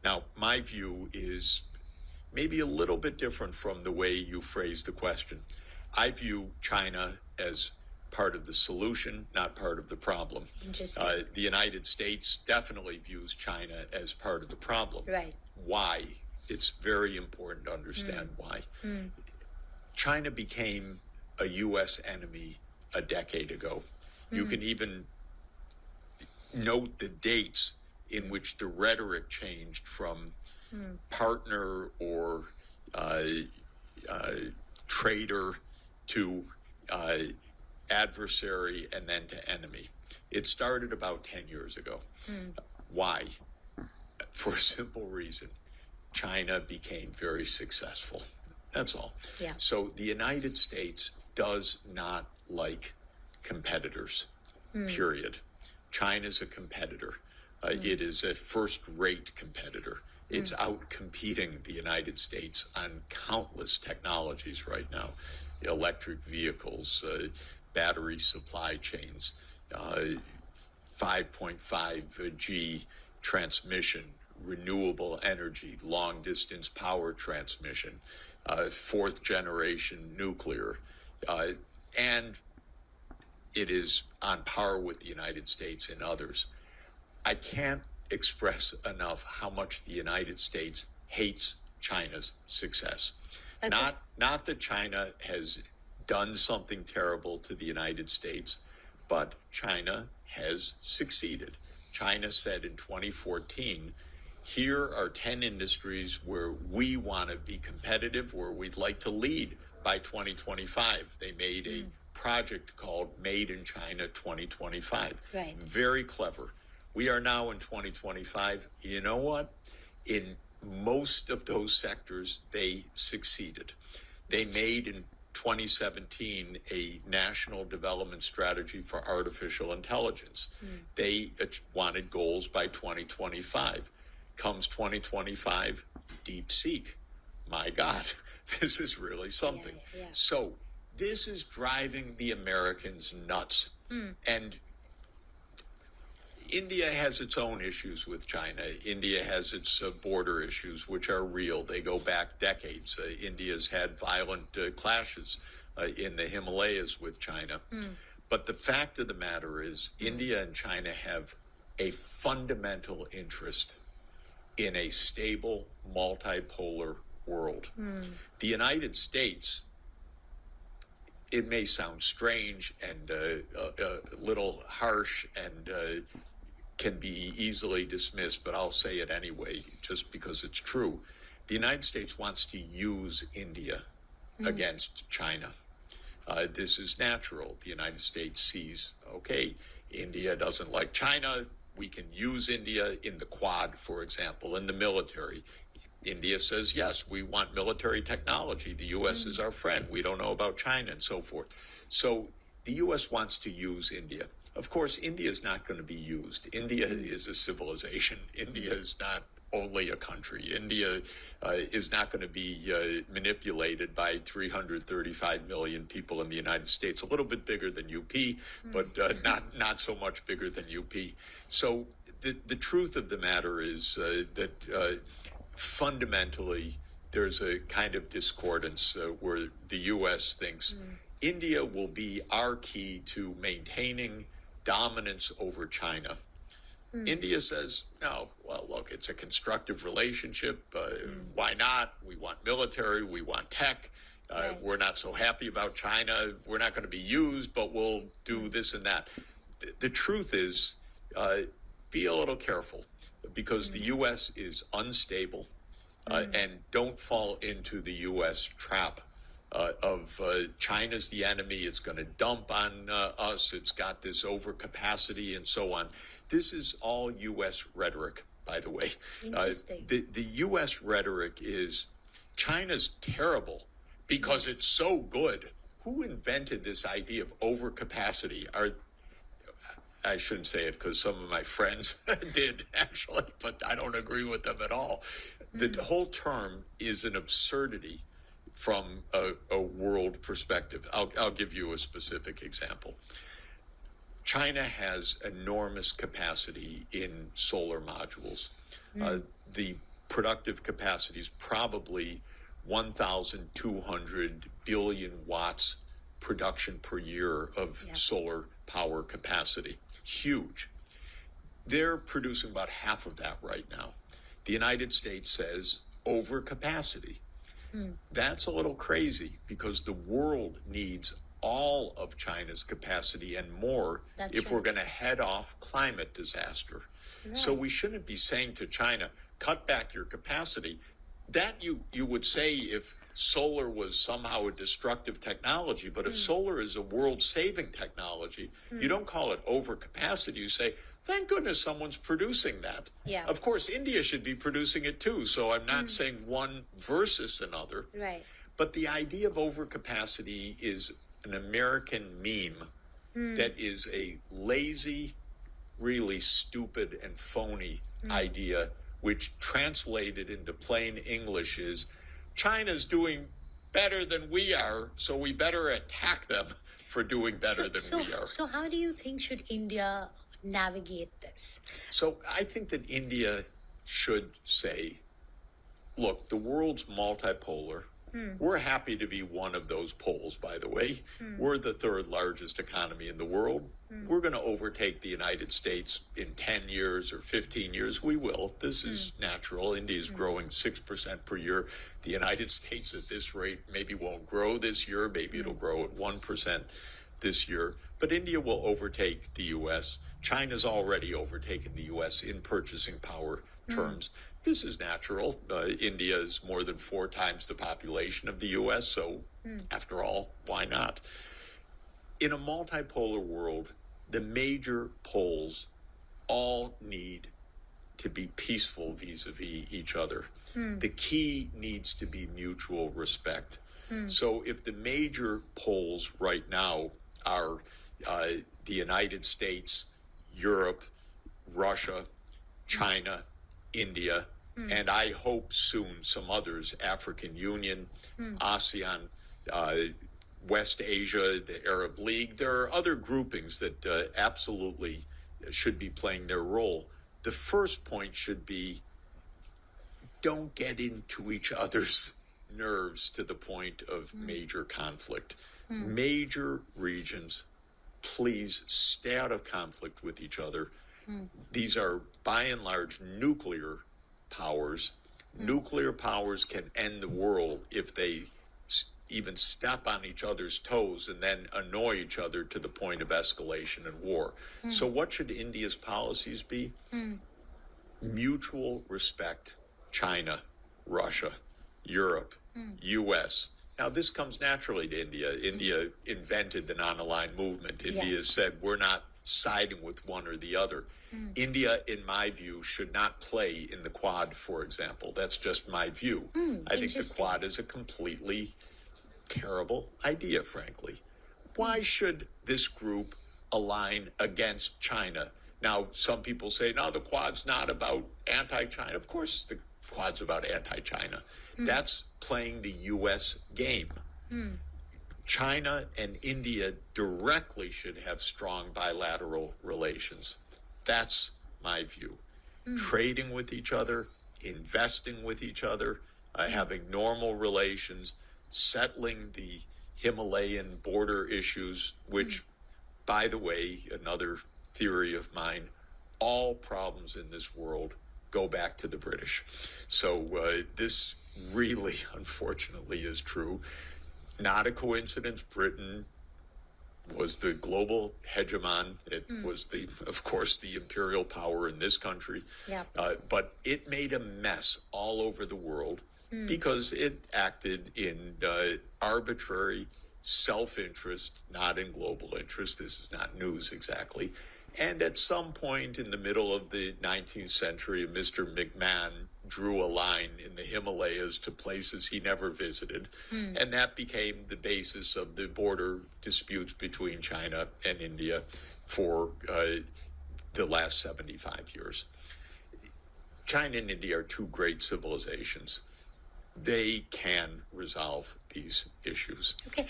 Now, my view is maybe a little bit different from the way you phrased the question. I view China as part of the solution, not part of the problem. Interesting. The United States definitely views China as part of the problem. Right. Why? It's very important to understand why. China became a U.S. enemy a decade ago. You can even note the dates in which the rhetoric changed from partner or traitor to adversary and then to enemy. It started about 10 years ago. Why? For a simple reason. China became very successful. That's all. Yeah. So the United States does not like competitors, period. China's a competitor. It is a first-rate competitor. It's out competing the United States on countless technologies right now. Electric vehicles, battery supply chains, 5.5G transmission, renewable energy, long-distance power transmission, fourth-generation nuclear, and it is on par with the United States and others. I can't express enough how much the United States hates China's success. Okay. Not that China has done something terrible to the United States, but China has succeeded. China said in 2014, here are 10 industries where we want to be competitive, where we'd like to lead by 2025. They made a project called Made in China 2025. Right. Very clever. We are now in 2025. You know what? In most of those sectors, they succeeded. They made in 2017 a national development strategy for artificial intelligence. They wanted goals by 2025. Comes 2025, DeepSeek. My God, this is really something. Yeah. So this is driving the Americans nuts. And India has its own issues with China. India has its border issues, which are real. They go back decades. India's had violent clashes in the Himalayas with China. But the fact of the matter is, India and China have a fundamental interest in a stable, multipolar world. The United States, it may sound strange and a little harsh and can be easily dismissed, but I'll say it anyway, just because it's true. The United States wants to use India against China. This is natural. The United States sees, okay, India doesn't like China. We can use India in the Quad, for example, in the military. India says, yes, we want military technology. The U.S. is our friend. We don't know about China and so forth. So the U.S. wants to use India. Of course, India is not going to be used. India is a civilization. India is not only a country. India is not going to be manipulated by 335 million people in the United States. A little bit bigger than UP, but not so much bigger than UP. So the truth of the matter is that fundamentally there's a kind of discordance where the U.S. thinks India will be our key to maintaining dominance over China. India says, no, well, look, it's a constructive relationship. Why not? We want military. We want tech. Right. We're not so happy about China. We're not going to be used, but we'll do this and that. The truth is, be a little careful because the U.S. is unstable and don't fall into the U.S. trap of China's the enemy. It's going to dump on us. It's got this overcapacity and so on. This is all U.S. rhetoric, by the way. Interesting. The U.S. rhetoric is China's terrible because it's so good. Who invented this idea of overcapacity? I shouldn't say it because some of my friends did, actually, but I don't agree with them at all. The whole term is an absurdity from a world perspective. I'll give you a specific example. China has enormous capacity in solar modules. The productive capacity is probably 1,200 billion watts production per year of solar power capacity. Huge. They're producing about half of that right now. The United States says overcapacity. That's a little crazy because the world needs all of China's capacity and more if we're going to head off climate disaster. Right. So we shouldn't be saying to China, cut back your capacity. That you would say if solar was somehow a destructive technology, but if solar is a world-saving technology, you don't call it overcapacity. You say, thank goodness someone's producing that. Yeah. Of course, India should be producing it too, so I'm not saying one versus another. Right. But the idea of overcapacity is an American meme that is a lazy, really stupid and phony idea, which translated into plain English is China's doing better than we are, so we better attack them for doing better than we are. So how do you think should India navigate this? So I think that India should say, look, the world's multipolar. We're happy to be one of those poles, by the way. We're the third largest economy in the world. We're going to overtake the United States in 10 years or 15 years. We will. This is natural. India's growing 6% per year. The United States at this rate maybe won't grow this year. Maybe it'll grow at 1% this year. But India will overtake the U.S. China's already overtaken the U.S. in purchasing power terms. This is natural. India is more than 4 times the population of the U.S., so after all, why not? In a multipolar world, the major poles all need to be peaceful vis-a-vis each other. The key needs to be mutual respect. So if the major poles right now are the United States, Europe, Russia, China, India, and I hope soon some others, African Union, ASEAN, West Asia, the Arab League. There are other groupings that absolutely should be playing their role. The first point should be don't get into each other's nerves to the point of major conflict. Major regions, please stay out of conflict with each other. These are, by and large, nuclear powers. Nuclear powers can end the world if they even step on each other's toes and then annoy each other to the point of escalation and war. So what should India's policies be? Mutual respect. China, Russia, Europe, U.S. Now, this comes naturally to India. India invented the non-aligned movement. India said, we're not siding with one or the other. India, in my view, should not play in the Quad, for example. That's just my view. I think the Quad is a completely terrible idea, frankly. Why should this group align against China? Now, some people say, no, the Quad's not about anti-China. Of course, the Quad's about anti-China. That's playing the U.S. game. China and India directly should have strong bilateral relations. That's my view. Trading with each other, investing with each other, having normal relations, settling the Himalayan border issues, which, by the way, another theory of mine, all problems in this world go back to the British. So this really, unfortunately, is true. Not a coincidence. Britain was the global hegemon. It was, of course, the imperial power in this country. But it made a mess all over the world because it acted in arbitrary self-interest, not in global interest. This is not news exactly. And at some point in the middle of the 19th century, Mr. McMahon drew a line in the Himalayas to places he never visited. And that became the basis of the border disputes between China and India for the last 75 years. China and India are two great civilizations. They can resolve these issues. Okay.